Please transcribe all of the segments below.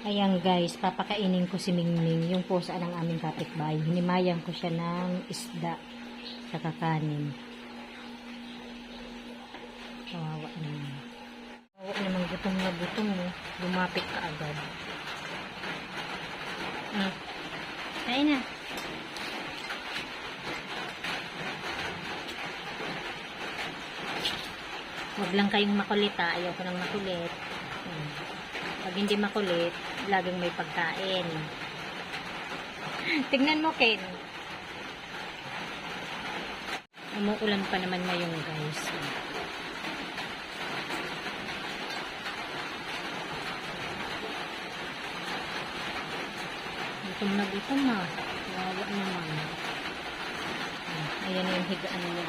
Ayan guys, papakainin ko si Mingming, yung pusa ng aming kapitbahay. Hinimayan ko siya ng isda sa kakanin. Kawawa naman. Kawawa naman, gutom na gutom mo. Lumapit ka agad. Kain na. Huwag lang kayong makulit ha. Ayaw ko nang makulit. Pag hindi makulit, laging may pagkain. Tignan mo, Ken. Umuulan pa naman ngayon, guys. Gutom na gutom ha. Wawa naman. Ayan yung higaan niya.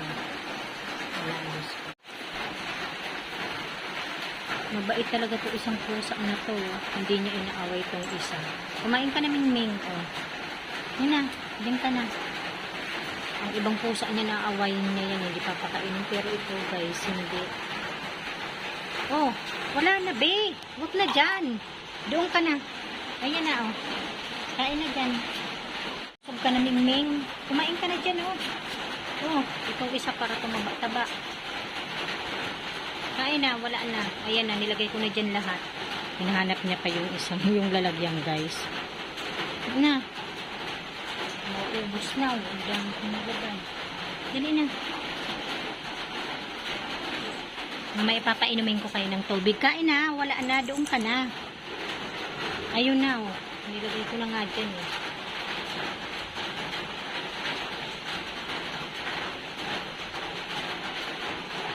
Ayan. Mabait talaga to isang pusa na to. Hindi niya inaaway tong isa. Kumain ka na, Mingming. Oh. Yan na. Diyan ka na. Ang ibang pusa niya naawayin niya yan. Hindi papakainin. Pero ito guys, hindi. Oh, wala na, be. Huwag na dyan. Doon ka na. Ayan na, oh. Kain na dyan. Sab ka na, Mingming. Kumain ka na dyan, oh. Oh, itong isa para tumaba-taba. Kain na, wala na. Ayan na, nilagay ko na dyan lahat. Hinahanap niya pa yung isang, yung lalagyan, guys. Na. Mauubos na. Ang dami ko nagagay. Dali na. Mamaya ipapainumin ko kayo ng tubig. Kain na, wala na. Doon ka na. Ayun na, oh. Nilagay ko na nga dyan, eh.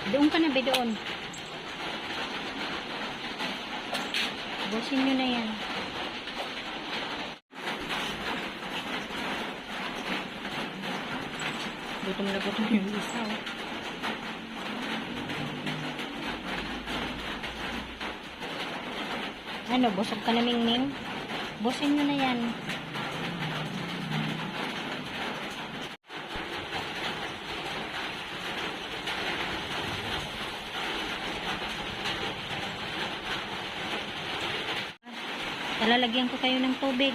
Doon ka na, be, doon. Busin nyo na yan. Gutom na gutom yung isa. Ano, busog ka na, Mingming? Busin nyo na yan. Lalagyan ko kayo ng tubig.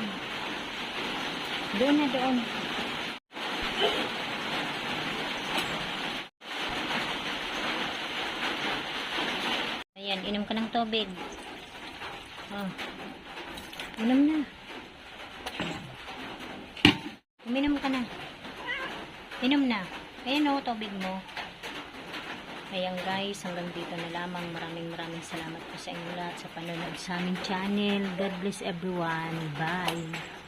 Doon na, doon. Ayan, inom ka ng tubig. Oh. Inom na. Uminom ka na. Inom na. Ayan o, tubig mo. Ayan guys, hanggang dito na lamang. Maraming salamat po sa inyo lahat sa panonood sa aming channel. God bless everyone. Bye!